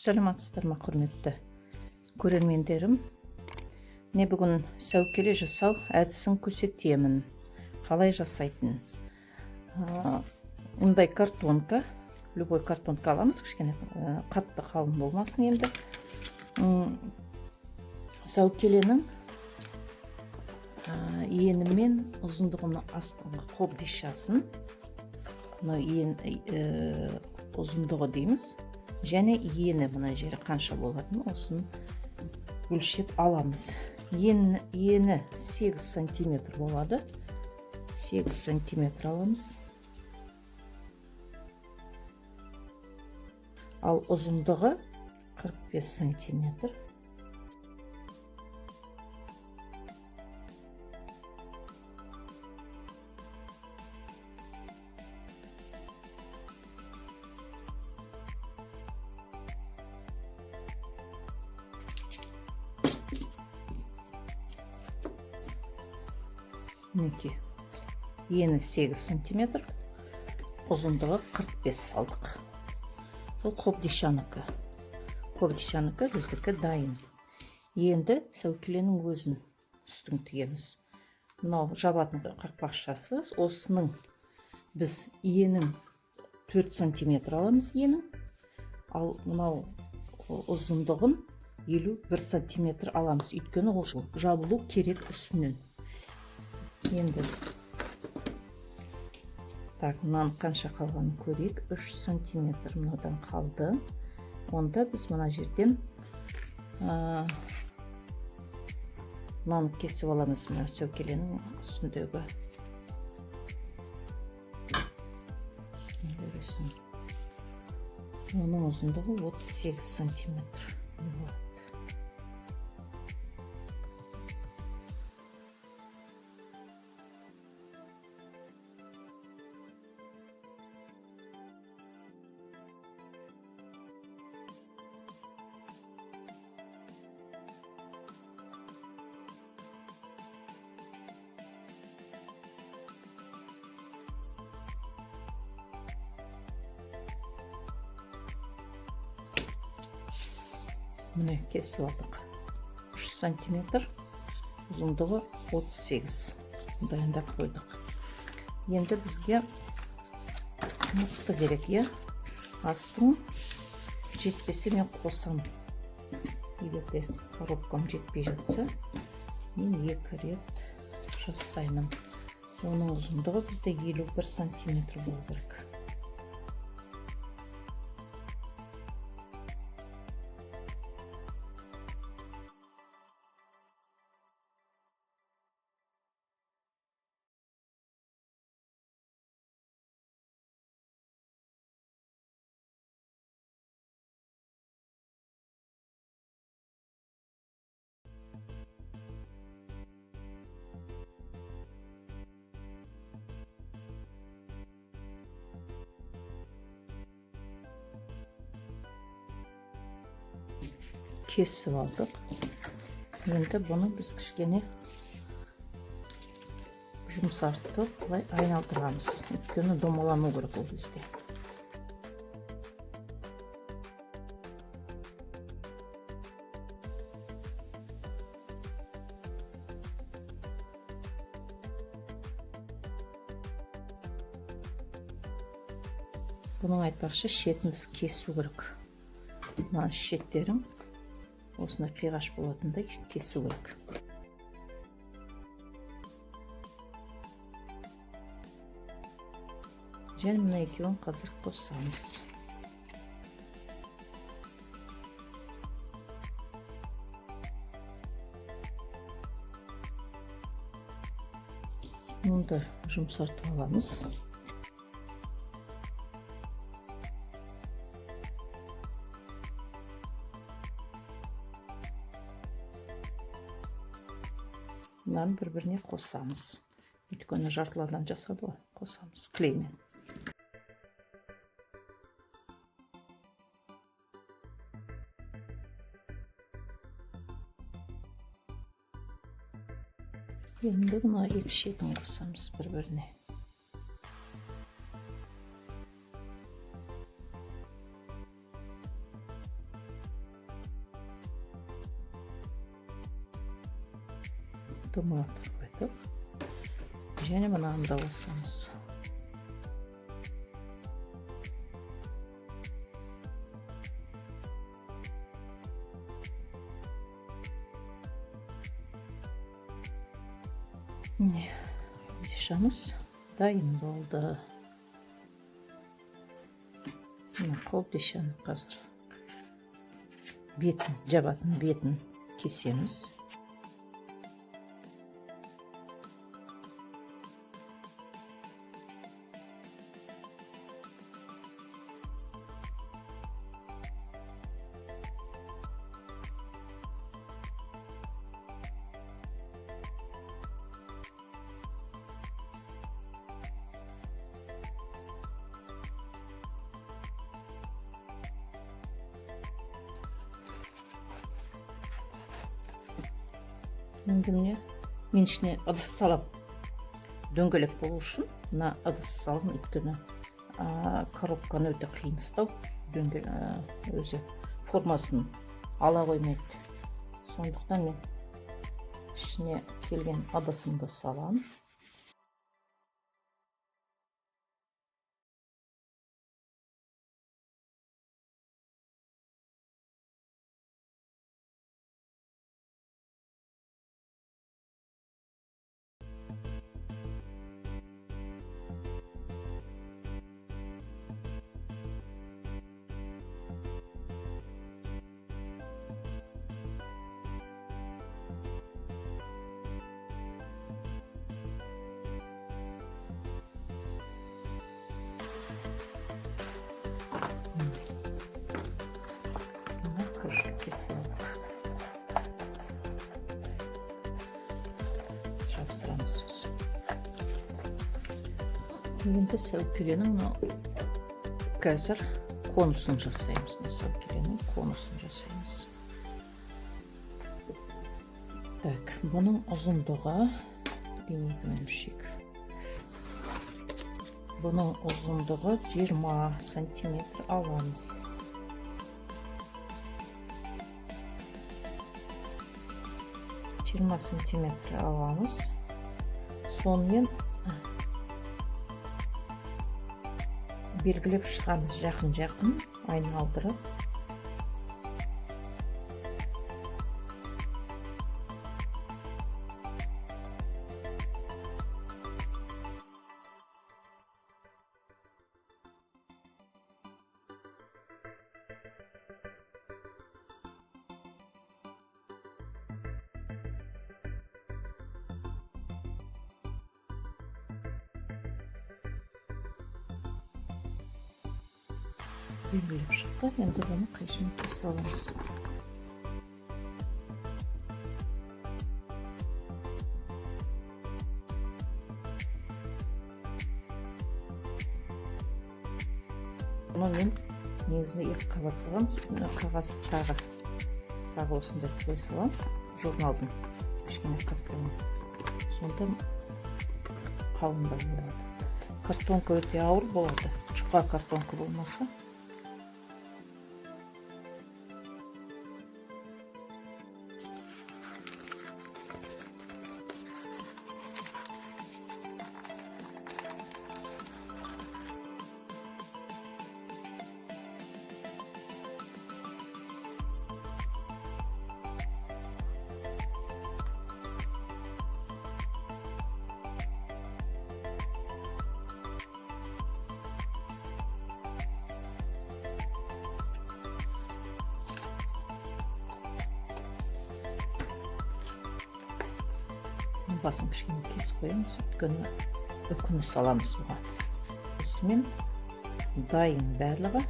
Саламатсыздар ма, құрметті көрермендерім? Не бүгін сәукеле жасау әдісін көрсетемін. Қалай жасайтын? Мұндай картонка, любой картонка аламыз, кішкене қатты қалың болмасын енді. Сәукеленің ені мен ұзындығының астыңғы қобдишасын, ұзындығы дейміз, және ені мына жері қанша болатын, осын өлшеп аламыз. Ені 8 сантиметр болады. 8 сантиметр аламыз. Ал ұзындығы 45 сантиметр. Мінекей, ені 8 сантиметр, ұзындығы 45 салдық. Бұл қобдишаныкі. Қобдишаныкі біздікі дайын. Енді сәукеленің өзін үстін тігеміз. Мынау жабатын қақпақшасы, осының біз енің 4 сантиметр аламыз енің. Ал мынау ұзындығын 51 сантиметр аламыз. Өйткені ол жабылу керек үстінен. Енді мынаны қанша қалғанын көрейік. 3 сантиметр мынадан қалды. Онда біз мына жерден мынаны кесіп аламыз, мына сәукеленің үстіндегі. Оның ұзындығы 38 сантиметр. Міне кесіп алдық. 3 сантиметр, ұзындығы 38. Дайындап қойдық. Енді бізге мысты керек, е? Астың жетпесе мен қосам. Егерде коробкам жетпей жатса, мен 2 рет жасаймын. Оның ұзындығы бізде 51 сантиметр болу керек. Кесіп алдық. Енді бұны біз кішкене жұмсартып былай айналдырамыз. Өйткені домалану керек ол бізде. Бұның айтпақшы шетін біз кесу керек. Мына шеттерін осындай қиғаш болатындай кесу керек. Және мына екеуін қазір қосамыз. Мұнда жұмсартып аламыз. Бұнан бір-біріне қосамыз. Өйткені жартылардан жасады ғой, қосамыз клеймен. Енді бұна екі шетін қосамыз бір-біріне. томат қойдық. Және мынаны да қосамыз. Бишамыз дайын болды. Қолбишаны қазір бетін, жабатын бетін кесеміз. Енді мен ішіне ыдыс салам. Дөңгелек болу үшін мына ыдыс салым, өйткені коробканы өте қиын ұстау, өзі формасын ала қоймайды. Сондықтан мен ішіне келген ыдысымды салам. Kesildik. Жапсырамыз. Енді сәукеленің қазір конусын жасаймыз. Сәукеленің конусын жасаймыз. Так, бұның ұзындығы линейкамен өлшейік. Бұның ұзындығы 20 сантиметр аламыз. 20 сантиметр аламыз. Сонымен белгілеп шығамыз жақын-жақын айналдырып. Белгілеп шықты. Енді бұны қайшымен кесе аламыз. Бұны мен негізінде екі қабат салам. Қағаз тағы осындай слой салам. Журналдың кішкене қаттылығын. Сонда қалыңдау болады. Картонка өте ауыр болады. Жұқа картонка болмаса. Басын кішкене кесіп қоямыз, өйткені үкіні саламыз бұған. Осымен дайын барлығы.